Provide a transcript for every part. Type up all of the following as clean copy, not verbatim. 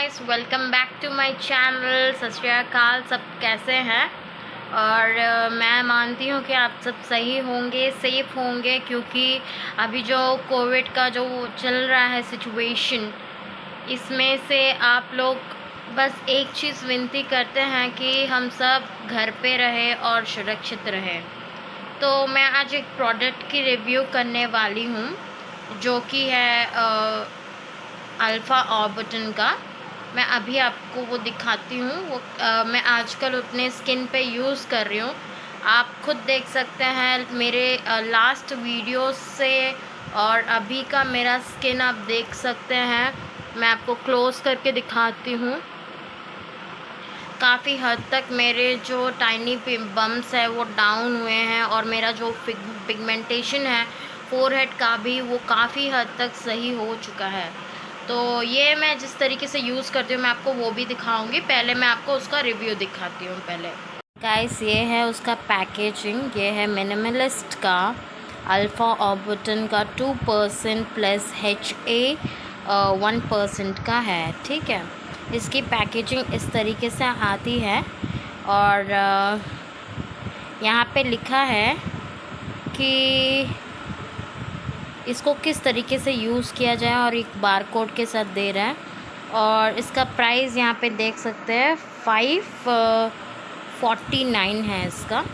Guys, welcome back to my channel. Sat Sri अकाल। सब कैसे हैं? और मैं मानती हूँ कि आप सब सही होंगे, सेफ़ होंगे, क्योंकि अभी जो कोविड का जो चल रहा है सिचुएशन, इसमें से आप लोग बस एक चीज़ विनती करते हैं कि हम सब घर पे रहें और सुरक्षित रहें। तो मैं आज एक प्रोडक्ट की रिव्यू करने वाली हूँ, जो कि है अल्फ़ा ऑर्बिटन का। मैं अभी आपको वो दिखाती हूँ। वो मैं आजकल अपने स्किन पे यूज़ कर रही हूँ। आप खुद देख सकते हैं मेरे लास्ट वीडियो से और अभी का मेरा स्किन आप देख सकते हैं। मैं आपको क्लोज़ करके दिखाती हूँ। काफ़ी हद तक मेरे जो टाइनी बम्स है वो डाउन हुए हैं, और मेरा जो पिगमेंटेशन है फोरहेड का भी, वो काफ़ी हद तक सही हो चुका है। तो ये मैं जिस तरीके से यूज़ करती हूँ मैं आपको वो भी दिखाऊंगी। पहले मैं आपको उसका रिव्यू दिखाती हूँ। पहले गाइस, ये है उसका पैकेजिंग। ये है मिनिमलिस्ट का अल्फ़ा ऑर्बिटन का 2% प्लस HA 1% का है। ठीक है, इसकी पैकेजिंग इस तरीके से आती है, और यहाँ पे लिखा है कि इसको किस तरीके से यूज़ किया जाए, और एक बारकोड के साथ दे रहा है। और इसका प्राइस यहाँ पे देख सकते हैं 549 है इसका।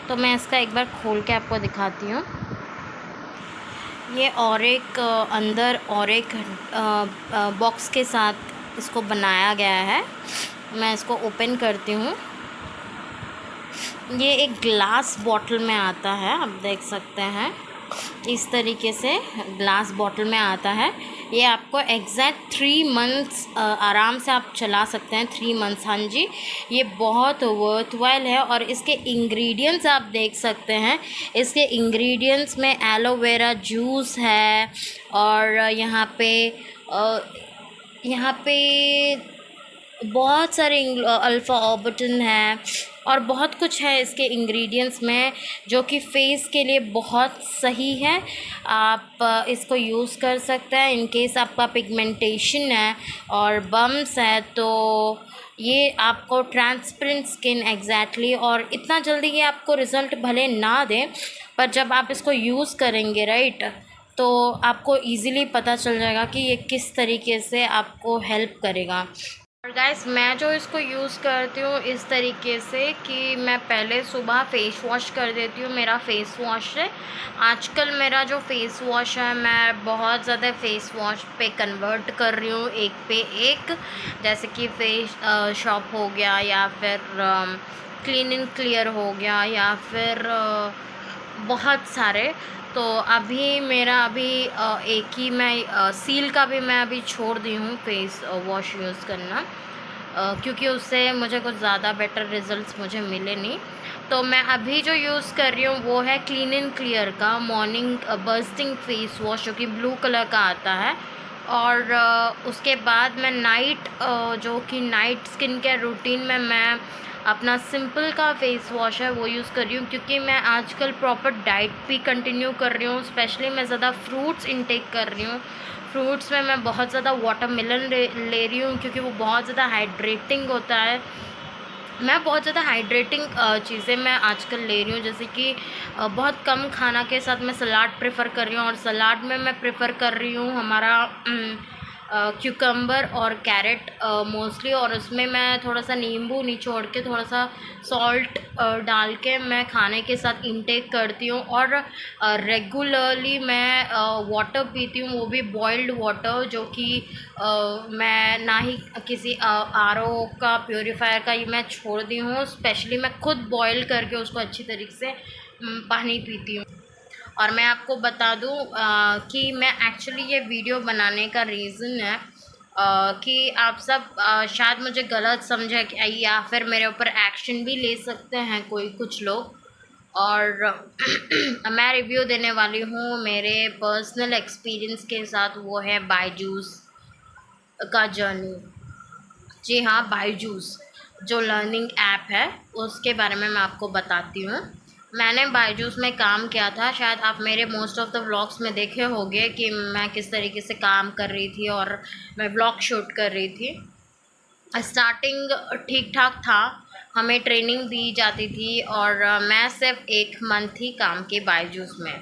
तो मैं इसका एक बार खोल के आपको दिखाती हूँ। ये और एक अंदर और एक बॉक्स के साथ इसको बनाया गया है। मैं इसको ओपन करती हूँ। ये एक ग्लास बॉटल में आता है, आप देख सकते हैं इस तरीके से ग्लास बॉटल में आता है। ये आपको एग्जैक्ट 3 मंथ्स आराम से आप चला सकते हैं। 3 मंथ्स, हाँ जी। ये बहुत वर्थवाइल है। और इसके इंग्रेडिएंट्स आप देख सकते हैं। इसके इंग्रेडिएंट्स में एलोवेरा जूस है, और यहाँ पे बहुत सारे अल्फ़ा ऑर्बिटन है, और बहुत कुछ है इसके इंग्रेडिएंट्स में, जो कि फ़ेस के लिए बहुत सही है। आप इसको यूज़ कर सकते हैं इन केस आपका पिगमेंटेशन है और बम्स है। तो ये आपको ट्रांसपेरेंट स्किन एग्जैक्टली, और इतना जल्दी ये आपको रिज़ल्ट भले ना दें, पर जब आप इसको यूज़ करेंगे राइट, तो आपको इजीली पता चल जाएगा कि ये किस तरीके से आपको हेल्प करेगा। और गाइस, मैं जो इसको यूज़ करती हूँ इस तरीके से कि मैं पहले सुबह फ़ेस वॉश कर देती हूँ। मेरा फ़ेस वॉश है आजकल, मेरा जो फ़ेस वॉश है मैं बहुत ज़्यादा फ़ेस वॉश पे कन्वर्ट कर रही हूँ, एक पे एक। जैसे कि फेस शॉप हो गया, या फिर क्लीन एंड क्लियर हो गया, या फिर बहुत सारे। तो अभी मेरा एक ही मैं सील का भी मैं अभी छोड़ दी हूँ फेस वॉश यूज़ करना, क्योंकि उससे मुझे कुछ ज़्यादा बेटर रिज़ल्ट्स मुझे मिले नहीं। तो मैं अभी जो यूज़ कर रही हूँ वो है क्लीन एंड क्लियर का मॉर्निंग बर्स्टिंग फेस वॉश, जो कि ब्लू कलर का आता है। और उसके बाद मैं जो कि नाइट स्किन केयर रूटीन में मैं अपना सिंपल का फेस वॉश है वो यूज़ कर रही हूँ, क्योंकि मैं आजकल प्रॉपर डाइट भी कंटिन्यू कर रही हूँ। स्पेशली मैं ज़्यादा फ्रूट्स इनटेक कर रही हूँ। फ्रूट्स में मैं बहुत ज़्यादा वाटरमेलन ले रही हूँ, क्योंकि वो बहुत ज़्यादा हाइड्रेटिंग होता है। मैं बहुत ज़्यादा हाइड्रेटिंग चीज़ें मैं आजकल ले रही हूँ, जैसे कि बहुत कम खाना के साथ मैं सलाद प्रेफर कर रही हूँ, और सलाद में मैं प्रेफर कर रही हूँ हमारा क्यूकम्बर और कैरेट मोस्टली, और उसमें मैं थोड़ा सा नींबू निचोड़ के थोड़ा सा सॉल्ट डाल के मैं खाने के साथ इंटेक करती हूँ। और रेगुलरली मैं वाटर पीती हूँ, वो भी बॉइल्ड वाटर, जो कि मैं ना ही किसी RO का प्योरीफायर का मैं छोड़ दी हूँ। स्पेशली मैं खुद बॉयल करके उसको अच्छी तरीके से पानी पीती हूँ। और मैं आपको बता दूं कि मैं एक्चुअली ये वीडियो बनाने का रीज़न है कि आप सब शायद मुझे गलत समझे, या फिर मेरे ऊपर एक्शन भी ले सकते हैं कुछ लोग। और मैं रिव्यू देने वाली हूँ मेरे पर्सनल एक्सपीरियंस के साथ, वो है बायजूस का जर्नी। जी हाँ, बायजूस जो लर्निंग ऐप है उसके बारे में मैं आपको बताती हूँ। मैंने बायजूस में काम किया था। शायद आप मेरे मोस्ट ऑफ़ द व्लॉग्स में देखे होंगे कि मैं किस तरीके से काम कर रही थी, और मैं व्लॉग शूट कर रही थी। स्टार्टिंग ठीक ठाक था, हमें ट्रेनिंग दी जाती थी और मैं सिर्फ 1 मंथ ही काम की बायजूस में।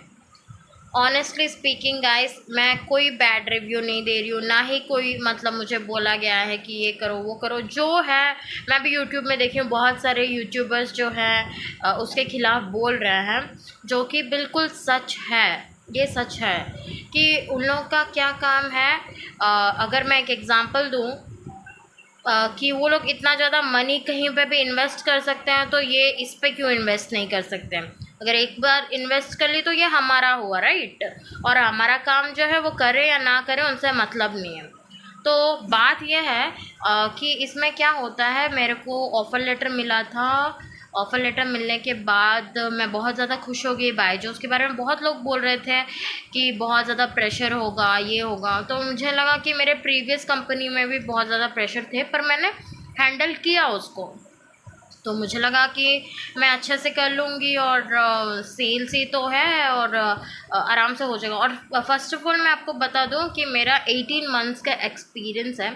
ऑनेस्टली स्पीकिंग गाइस, मैं कोई बैड रिव्यू नहीं दे रही हूँ, ना ही कोई मतलब मुझे बोला गया है कि ये करो वो करो। जो है, मैं भी यूट्यूब में देखी हूँ बहुत सारे यूट्यूबर्स जो हैं उसके खिलाफ बोल रहे हैं, जो कि बिल्कुल सच है। ये सच है कि उन लोगों का क्या काम है। अगर मैं एक एग्ज़ाम्पल दूँ कि वो लोग इतना ज़्यादा मनी कहीं पे भी इन्वेस्ट कर सकते हैं, तो ये इस पे क्यों इन्वेस्ट नहीं कर सकते हैं। अगर एक बार इन्वेस्ट कर ली तो ये हमारा हुआ, राइट। और हमारा काम जो है वो करें या ना करें उनसे मतलब नहीं है। तो बात यह है कि इसमें क्या होता है, मेरे को ऑफ़र लेटर मिला था। ऑफ़र लेटर मिलने के बाद मैं बहुत ज़्यादा खुश हो गई। बायजूस के बारे में बहुत लोग बोल रहे थे कि बहुत ज़्यादा प्रेशर होगा, ये होगा। तो मुझे लगा कि मेरे प्रीवियस कंपनी में भी बहुत ज़्यादा प्रेशर थे, पर मैंने हैंडल किया उसको। तो मुझे लगा कि मैं अच्छे से कर लूँगी और सेल्स ही तो है और आराम से हो जाएगा। और फर्स्ट ऑफ़ ऑल मैं आपको बता दूँ कि मेरा 18 मंथ्स का एक्सपीरियंस है।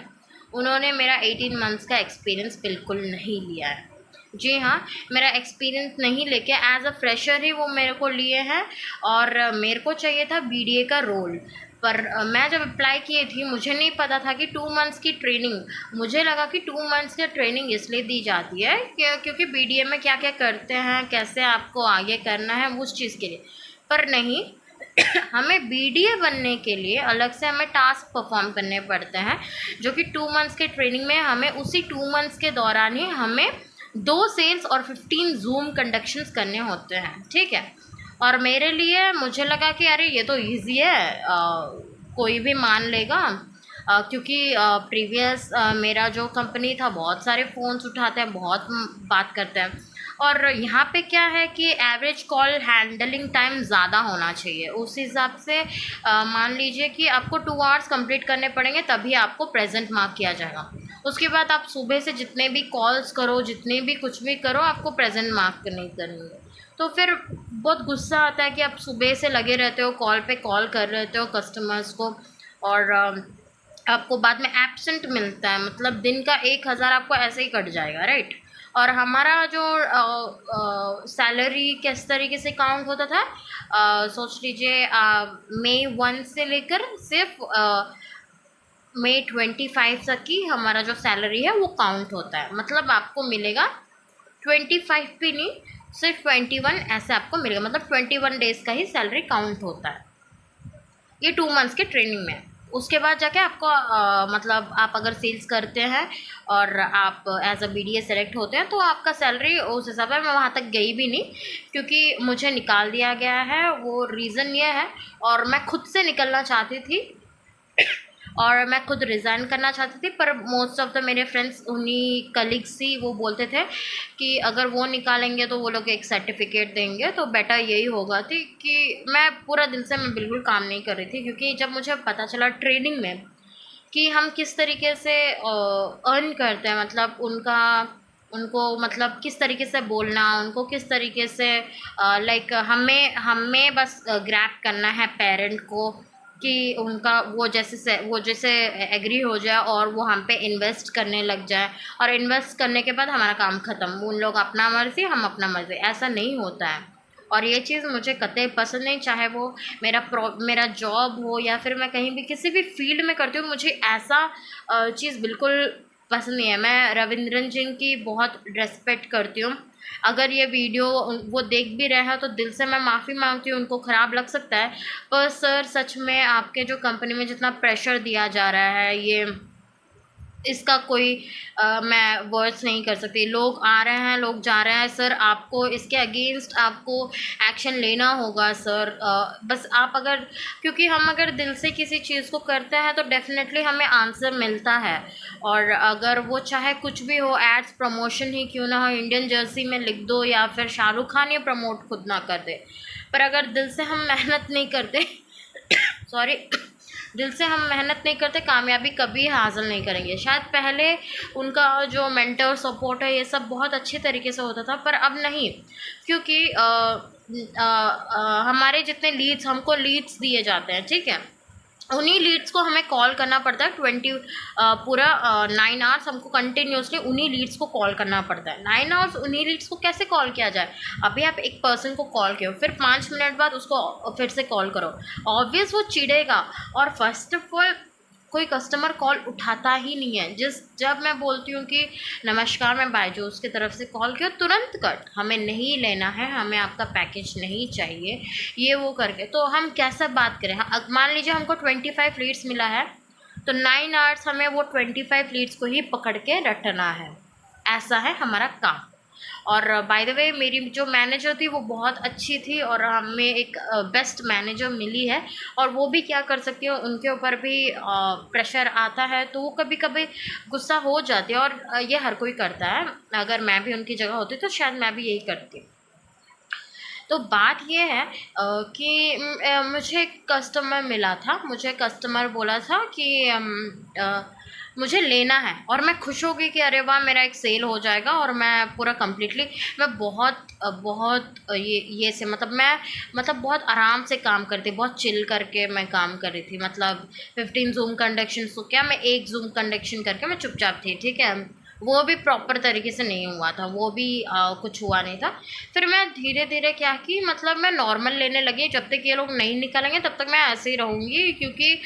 उन्होंने मेरा 18 मंथ्स का एक्सपीरियंस बिल्कुल नहीं लिया है। जी हाँ, मेरा एक्सपीरियंस नहीं लेके एज़ अ फ्रेशर ही वो मेरे को लिए हैं। और मेरे को चाहिए था बीडीए का रोल। पर मैं जब अप्लाई की थी मुझे नहीं पता था कि 2 मंथ्स की ट्रेनिंग, मुझे लगा कि 2 मंथ्स की ट्रेनिंग इसलिए दी जाती है क्योंकि बीडीए में क्या क्या करते हैं, कैसे आपको आगे करना है, उस चीज़ के लिए। पर नहीं, हमें बीडीए बनने के लिए अलग से हमें टास्क परफॉर्म करने पड़ते हैं, जो कि 2 मंथ्स के ट्रेनिंग में हमें उसी 2 मंथ्स के दौरान ही हमें 2 सेल्स और 15 ज़ूम कंडक्शंस करने होते हैं, ठीक है। और मेरे लिए मुझे लगा कि अरे ये तो ईज़ी है, कोई भी मान लेगा। क्योंकि प्रीवियस मेरा जो कंपनी था बहुत सारे फ़ोन्स उठाते हैं, बहुत बात करते हैं। और यहाँ पे क्या है कि एवरेज कॉल हैंडलिंग टाइम ज़्यादा होना चाहिए। उस हिसाब से मान लीजिए कि आपको 2 आवर्स कंप्लीट करने पड़ेंगे, तभी आपको प्रेजेंट मार्क किया जाएगा। उसके बाद आप सुबह से जितने भी कॉल्स करो, जितने भी कुछ भी करो, आपको प्रेजेंट मार्क नहीं करनी है। तो फिर बहुत गुस्सा आता है कि आप सुबह से लगे रहते हो, कॉल पे कॉल कर रहते हो कस्टमर्स को, और आपको बाद में एब्सेंट मिलता है। मतलब दिन का 1000 आपको ऐसे ही कट जाएगा, राइट। और हमारा जो सैलरी किस तरीके से काउंट होता था, सोच लीजिए मई 1 से लेकर सिर्फ मई 25 तक की हमारा जो सैलरी है वो काउंट होता है। मतलब आपको मिलेगा 25 भी नहीं, सिर्फ 21 ऐसे आपको मिलेगा। मतलब 21 डेज़ का ही सैलरी काउंट होता है, ये 2 मंथ्स के ट्रेनिंग में। उसके बाद जाके आपको मतलब आप अगर सेल्स करते हैं और आप एज अ बीडीए सेलेक्ट होते हैं तो आपका सैलरी उस हिसाब से। मैं वहाँ तक गई भी नहीं क्योंकि मुझे निकाल दिया गया है, वो रीज़न ये है। और मैं खुद से निकलना चाहती थी और मैं खुद रिज़ाइन करना चाहती थी, पर मोस्ट ऑफ़ द मेरे फ्रेंड्स, उन्हीं कलीग्स ही वो बोलते थे कि अगर वो निकालेंगे तो वो लोग एक सर्टिफिकेट देंगे, तो बेटर यही होगा थी कि मैं पूरा दिल से मैं बिल्कुल काम नहीं कर रही थी। क्योंकि जब मुझे पता चला ट्रेनिंग में कि हम किस तरीके से अर्न करते हैं, मतलब उनको मतलब किस तरीके से बोलना, उनको किस तरीके से लाइक हमें हमें बस ग्रैब करना है पेरेंट को कि उनका वो जैसे एग्री हो जाए और वो हम पे इन्वेस्ट करने लग जाए, और इन्वेस्ट करने के बाद हमारा काम ख़त्म। उन लोग अपना मर्ज़ी, हम अपना मर्ज़ी, ऐसा नहीं होता है। और ये चीज़ मुझे कतई पसंद नहीं, चाहे वो मेरा जॉब हो या फिर मैं कहीं भी किसी भी फील्ड में करती हूँ, मुझे ऐसा चीज़ बिल्कुल पसंद नहीं है। मैं रविंद्रन जी की बहुत रिस्पेक्ट करती हूँ। अगर ये वीडियो वो देख भी रहे हैं तो दिल से मैं माफ़ी मांगती हूँ, उनको ख़राब लग सकता है। पर सर सच में आपके जो कंपनी में जितना प्रेशर दिया जा रहा है, ये इसका कोई मैं वर्ड्स नहीं कर सकती। लोग आ रहे हैं, लोग जा रहे हैं सर, आपको इसके अगेंस्ट आपको एक्शन लेना होगा सर। बस आप अगर, क्योंकि हम अगर दिल से किसी चीज़ को करते हैं तो डेफिनेटली हमें आंसर मिलता है। और अगर वो चाहे कुछ भी हो, एड्स प्रमोशन ही क्यों ना हो, इंडियन जर्सी में लिख दो या फिर शाहरुख खान ये प्रमोट खुद ना कर दे, पर अगर दिल से हम मेहनत नहीं करते सॉरी, दिल से हम मेहनत नहीं करते, कामयाबी कभी हासिल नहीं करेंगे। शायद पहले उनका जो मेंटर सपोर्ट है ये सब बहुत अच्छे तरीके से होता था, पर अब नहीं। क्योंकि हमारे जितने लीड्स, हमको लीड्स दिए जाते हैं, ठीक है, उन्हीं लीड्स को हमें कॉल करना पड़ता है 9 आवर्स हमको कंटिन्यूसली उन्हीं लीड्स को कॉल करना पड़ता है। 9 आवर्स उन्हीं लीड्स को कैसे कॉल किया जाए? अभी आप एक पर्सन को कॉल किया, फिर 5 मिनट बाद उसको फिर से कॉल करो, ऑब्वियस वो चिढ़ेगा। और फर्स्ट ऑफ ऑल कोई कस्टमर कॉल उठाता ही नहीं है। जब मैं बोलती हूँ कि नमस्कार मैं बायजूस की तरफ से कॉल किया, तुरंत कट, हमें नहीं लेना है, हमें आपका पैकेज नहीं चाहिए, ये वो करके। तो हम कैसा बात करें? हाँ, मान लीजिए हमको 25 लीड्स मिला है, तो 9 आवर्स हमें वो 25 लीड्स को ही पकड़ के रटना है, ऐसा है हमारा काम। और बाय द वे मेरी जो मैनेजर थी वो बहुत अच्छी थी, और हमें एक बेस्ट मैनेजर मिली है। और वो भी क्या कर सकती है, उनके ऊपर भी प्रेशर आता है तो वो कभी कभी गुस्सा हो जाती है, और ये हर कोई करता है। अगर मैं भी उनकी जगह होती तो शायद मैं भी यही करती। तो बात ये है कि मुझे एक कस्टमर मिला था, मुझे कस्टमर बोला था कि मुझे लेना है, और मैं खुश हो गई कि अरे वाह मेरा एक सेल हो जाएगा। और मैं पूरा कम्प्लीटली मैं बहुत ये से मतलब बहुत आराम से काम करती, बहुत चिल करके मैं काम कर रही थी। मतलब 15 जूम कंडक्शन तो क्या, मैं 1 जूम कंडक्शन करके मैं चुपचाप थी, ठीक है। वो भी प्रॉपर तरीके से नहीं हुआ था, वो भी कुछ हुआ नहीं था। फिर मैं धीरे धीरे क्या कि मतलब मैं नॉर्मल लेने लगी, जब तक ये लोग नहीं निकलेंगे तब तक मैं ऐसे ही रहूँगी, क्योंकि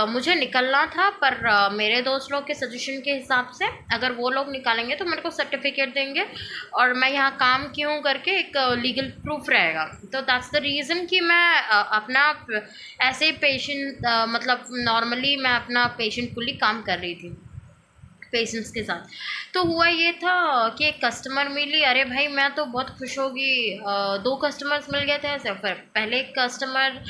मुझे निकलना था। पर मेरे दोस्त लोग के सजेशन के हिसाब से अगर वो लोग निकालेंगे तो मेरे को सर्टिफिकेट देंगे, और मैं यहाँ काम क्यों करके एक लीगल प्रूफ रहेगा। तो दैट्स द रीज़न कि मैं अपना ऐसे ही पेशेंट मतलब नॉर्मली मैं अपना पेशेंटफुली काम कर रही थी, पेशेंट्स के साथ। तो हुआ ये था कि एक कस्टमर मिली, अरे भाई मैं तो बहुत खुश होगी। 2 कस्टमर्स मिल गए थे ऐसे। फिर पहले एक कस्टमर,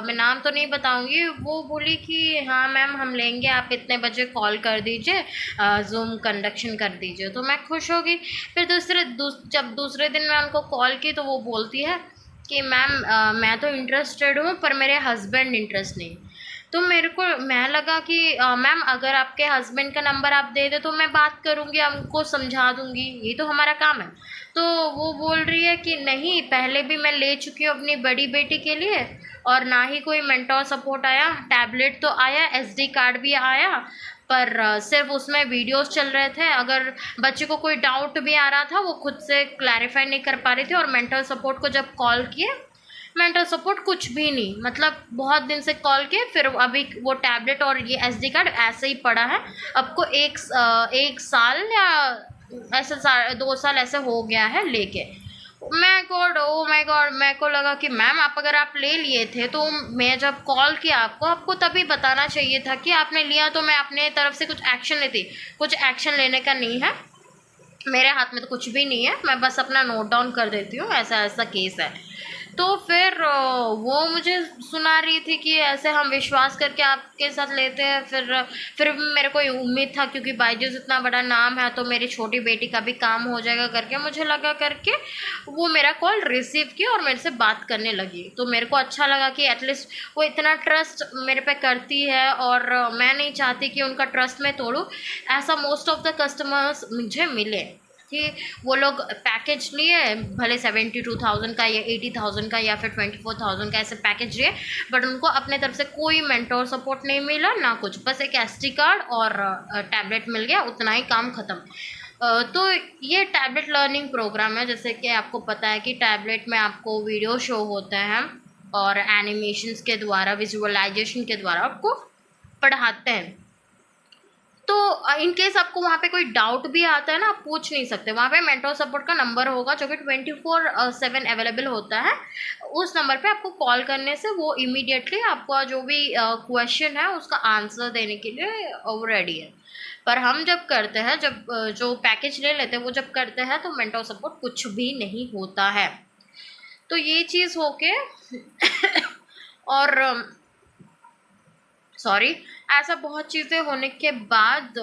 मैं नाम तो नहीं बताऊंगी, वो बोली कि हाँ मैम हम लेंगे, आप इतने बजे कॉल कर दीजिए, जूम कंडक्शन कर दीजिए। तो मैं खुश होगी। फिर जब दूसरे दिन मैं उनको कॉल की तो वो बोलती है कि मैम मैं तो इंटरेस्टेड हूँ पर मेरे हस्बैंड इंटरेस्ट नहीं। तो मेरे को मैं लगा कि मैम अगर आपके हस्बैंड का नंबर आप दे दे तो मैं बात करूँगी, उनको समझा दूँगी, ये तो हमारा काम है। तो वो बोल रही है कि नहीं, पहले भी मैं ले चुकी हूँ अपनी बड़ी बेटी के लिए, और ना ही कोई मेंटोर सपोर्ट आया। टैबलेट तो आया, SD कार्ड भी आया, पर सिर्फ उसमें वीडियोस चल रहे थे। अगर बच्चे को कोई डाउट भी आ रहा था वो खुद से क्लैरिफाई नहीं कर पा रही थी। और मेंटल सपोर्ट को जब कॉल किए, मेंटल सपोर्ट कुछ भी नहीं, मतलब बहुत दिन से कॉल किए, फिर अभी वो टैबलेट और ये SD कार्ड ऐसे ही पड़ा है। आपको एक साल या ऐसे 2 साल ऐसे हो गया है लेके। ओ माय गॉड, मेरे को लगा कि मैम अगर आप ले लिए थे तो मैं जब कॉल किया आपको तभी बताना चाहिए था कि आपने लिया, तो मैं अपने तरफ से कुछ एक्शन लेती। कुछ एक्शन लेने का नहीं है, मेरे हाथ में तो कुछ भी नहीं है, मैं बस अपना नोट डाउन कर देती हूँ ऐसा ऐसा केस है। तो फिर वो मुझे सुना रही थी कि ऐसे हम विश्वास करके आपके साथ लेते हैं। फिर मेरे को उम्मीद था क्योंकि बायजूस इतना बड़ा नाम है तो मेरी छोटी बेटी का भी काम हो जाएगा करके मुझे लगा करके वो मेरा कॉल रिसीव की और मेरे से बात करने लगी। तो मेरे को अच्छा लगा कि एटलीस्ट वो इतना ट्रस्ट मेरे पे करती है, और मैं नहीं चाहती कि उनका ट्रस्ट मैं तोड़ूँ। ऐसा मोस्ट ऑफ द कस्टमर्स मुझे मिले कि वो लोग पैकेज लिए, भले 72,000 का या 80,000 का या फिर 24,000 का ऐसे पैकेज लिए, बट उनको अपने तरफ से कोई मेंटोर सपोर्ट नहीं मिला ना कुछ, बस एक SD कार्ड और टैबलेट मिल गया, उतना ही काम ख़त्म। तो ये टैबलेट लर्निंग प्रोग्राम है। जैसे कि आपको पता है कि टैबलेट में आपको वीडियो शो होते हैं और एनिमेशंस के द्वारा, विजुअलाइजेशन के द्वारा आपको पढ़ाते हैं। तो इन केस आपको वहाँ पे कोई डाउट भी आता है ना, आप पूछ नहीं सकते, वहाँ पे मेंटोर सपोर्ट का नंबर होगा जो कि 24/7 अवेलेबल होता है। उस नंबर पे आपको कॉल करने से वो इमीडिएटली आपका जो भी क्वेश्चन है उसका आंसर देने के लिए वो रेडी है। पर हम जब करते हैं, जब जो पैकेज ले लेते हैं वो जब करते हैं तो मेंटोर सपोर्ट कुछ भी नहीं होता है। तो ये चीज़ होके और सॉरी, ऐसा बहुत चीज़ें होने के बाद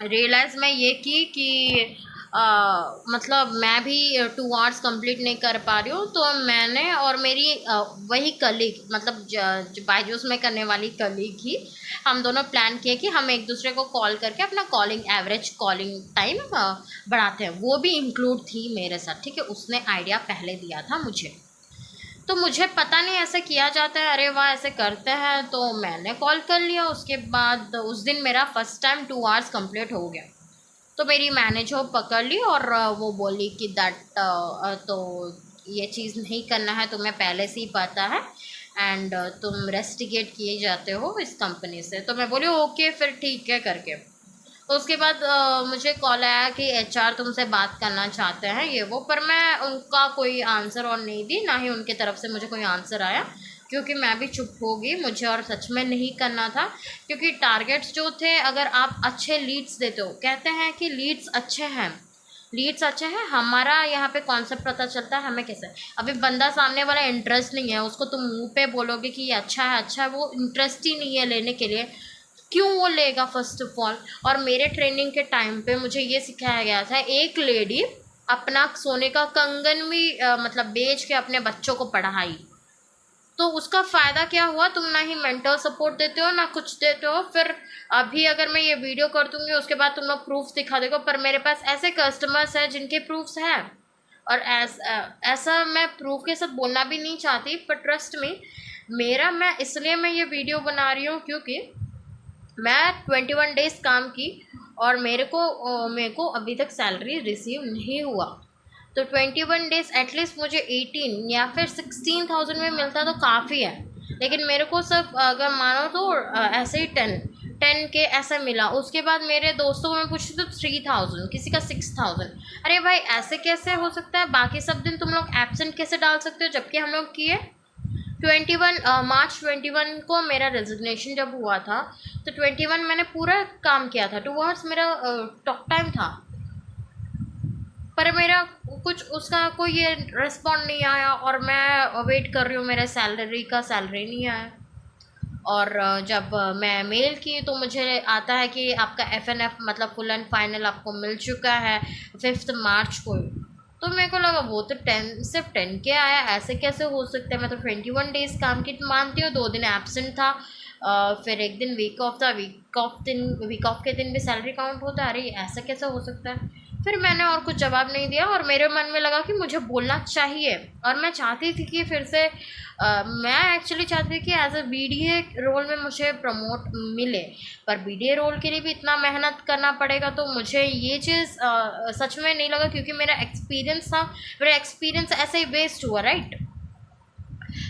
रियलाइज़ मैं ये की कि मतलब मैं भी 2 आवर्स कंप्लीट नहीं कर पा रही हूँ। तो मैंने और मेरी वही कलीग, मतलब जो बायजूस में करने वाली कलीग ही, हम दोनों प्लान किए कि हम एक दूसरे को कॉल करके अपना एवरेज कॉलिंग टाइम बढ़ाते हैं। वो भी इंक्लूड थी मेरे साथ, ठीक है, उसने आइडिया पहले दिया था मुझे। तो मुझे पता नहीं ऐसे किया जाता है, अरे वाह ऐसे करते हैं, तो मैंने कॉल कर लिया। उसके बाद उस दिन मेरा फर्स्ट टाइम 2 आवर्स कंप्लीट हो गया। तो मेरी मैनेजर पकड़ ली और वो बोली कि तो ये चीज़ नहीं करना है, तुम्हें पहले से ही पता है एंड तुम रेस्टिकेट किए जाते हो इस कंपनी से। तो मैं बोली ओके फिर ठीक है करके। तो उसके बाद मुझे कॉल आया कि एचआर तुमसे बात करना चाहते हैं ये वो, पर मैं उनका कोई आंसर और नहीं दी, ना ही उनके तरफ से मुझे कोई आंसर आया, क्योंकि मैं भी चुप हो गई। मुझे और सच में नहीं करना था, क्योंकि टारगेट्स जो थे, अगर आप अच्छे लीड्स देते हो, कहते हैं कि लीड्स अच्छे हैं, लीड्स अच्छे हैं, हमारा यहाँ पे कॉन्सेप्ट पता चलता है हमें कैसे। अभी बंदा सामने वाला इंटरेस्ट नहीं है, उसको तुम मुंह पे बोलोगे कि ये अच्छा है, वो इंटरेस्ट ही नहीं है लेने के लिए, क्यों वो लेगा फर्स्ट ऑफ ऑल। और मेरे ट्रेनिंग के टाइम पे मुझे ये सिखाया गया था, एक लेडी अपना सोने का कंगन भी मतलब बेच के अपने बच्चों को पढ़ाई, तो उसका फ़ायदा क्या हुआ? तुम ना ही मेंटल सपोर्ट देते हो ना कुछ देते हो। फिर अभी अगर मैं ये वीडियो कर दूँगी उसके बाद तुम लोग प्रूफ दिखा देगा, पर मेरे पास ऐसे कस्टमर्स हैं जिनके प्रूफ्स हैं। और ऐसा मैं प्रूफ के साथ बोलना भी नहीं चाहती, पर ट्रस्ट में मैं इसलिए मैं ये वीडियो बना रही हूँ क्योंकि मैं 21 डेज़ काम की और मेरे को अभी तक सैलरी रिसीव नहीं हुआ। तो 21 डेज़ एटलीस्ट मुझे 18 या फिर 16,000 में मिलता तो काफ़ी है, लेकिन मेरे को सिर्फ अगर मानो तो ऐसे ही 10 के ऐसा मिला। उसके बाद मेरे दोस्तों को मैं पूछती तो 3,000, किसी का 6,000। अरे भाई ऐसे कैसे हो सकता है? बाकी सब दिन तुम लोग एब्सेंट कैसे डाल सकते हो, जबकि हम लोग किए। 21 मार्च को मेरा रेजिग्नेशन जब हुआ था, तो 21 मैंने पूरा काम किया था, 2 आवर्स मेरा टॉक टाइम था, पर मेरा कुछ उसका कोई ये रिस्पॉन्ड नहीं आया और मैं वेट कर रही हूँ मेरे सैलरी नहीं आया। और जब मैं मेल की तो मुझे आता है कि आपका FNF मतलब फुल एंड फाइनल आपको मिल चुका है 5 मार्च को। तो मेरे को लगा वो तो सिर्फ 10 के आया, ऐसे कैसे हो सकता है? मैं तो 21 डेज़ काम की मानती हूँ, 2 दिन एब्सेंट था, फिर एक दिन वीक ऑफ था, वीक ऑफ के दिन भी सैलरी काउंट होता है। अरे ऐसा कैसे हो सकता है? फिर मैंने और कुछ जवाब नहीं दिया और मेरे मन में लगा कि मुझे बोलना चाहिए। और मैं चाहती थी कि फिर से मैं एक्चुअली चाहती थी कि एज अ BDA रोल में मुझे प्रमोट मिले, पर BDA रोल के लिए भी इतना मेहनत करना पड़ेगा, तो मुझे ये चीज़ सच में नहीं लगा, क्योंकि मेरा एक्सपीरियंस ऐसे ही वेस्ट हुआ, राइट?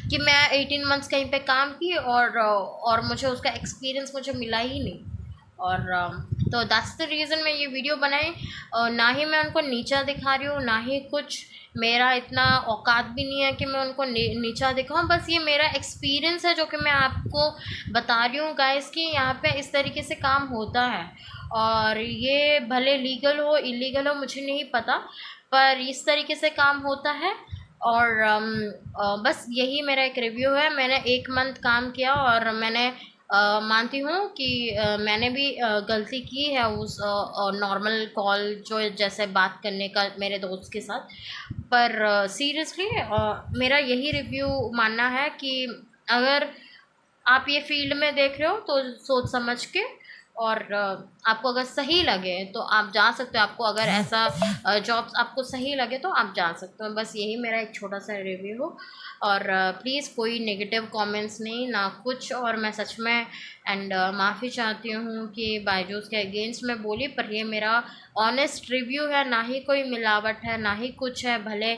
कि मैं 18 मंथ्स कहीं पे काम की और मुझे उसका एक्सपीरियंस मुझे मिला ही नहीं। और तो दैट्स द रीज़न मैं ये वीडियो बनाई। ना ही मैं उनको नीचा दिखा रही हूँ, ना ही कुछ मेरा इतना औकात भी नहीं है कि मैं उनको नीचा दिखाऊँ। बस ये मेरा एक्सपीरियंस है जो कि मैं आपको बता रही हूँ गाइस कि यहाँ पे इस तरीके से काम होता है। और ये भले लीगल हो इलीगल हो मुझे नहीं पता, पर इस तरीके से काम होता है। और बस यही मेरा एक रिव्यू है। मैंने 1 मंथ काम किया और मैंने मानती हूँ कि मैंने भी गलती की है उस नॉर्मल कॉल जो जैसे बात करने का मेरे दोस्त के साथ। पर सीरियसली मेरा यही रिव्यू मानना है कि अगर आप ये फील्ड में देख रहे हो तो सोच समझ के, और आपको अगर सही लगे तो आप जा सकते हो। आपको अगर ऐसा जॉब्स आपको सही लगे तो आप जा सकते हो। बस यही मेरा एक छोटा सा रिव्यू हो। और प्लीज़ कोई नेगेटिव कमेंट्स नहीं ना कुछ। और मैं सच में माफ़ी चाहती हूँ कि बायजूस के अगेंस्ट मैं बोली, पर ये मेरा ऑनेस्ट रिव्यू है, ना ही कोई मिलावट है ना ही कुछ है। भले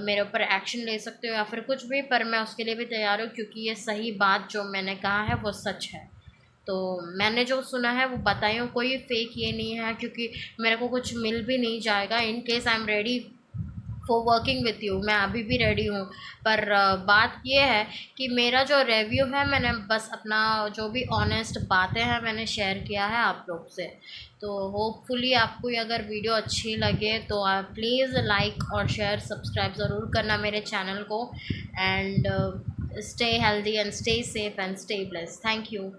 मेरे ऊपर एक्शन ले सकते हो या फिर कुछ भी, पर मैं उसके लिए भी तैयार हूँ, क्योंकि ये सही बात जो मैंने कहा है वो सच है। तो मैंने जो सुना है वो बताई हूँ, कोई फेक ये नहीं है, क्योंकि मेरे को कुछ मिल भी नहीं जाएगा। In case I am ready for working with you, मैं अभी भी रेडी हूँ। पर बात ये है कि मेरा जो रिव्यू है, मैंने बस अपना जो भी ऑनेस्ट बातें हैं मैंने शेयर किया है आप लोग से। तो होपफुली आपको ये अगर वीडियो अच्छी लगे तो आप प्लीज़ लाइक और शेयर सब्सक्राइब ज़रूर करना मेरे चैनल को। And stay healthy and stay safe and stay blessed. Thank you.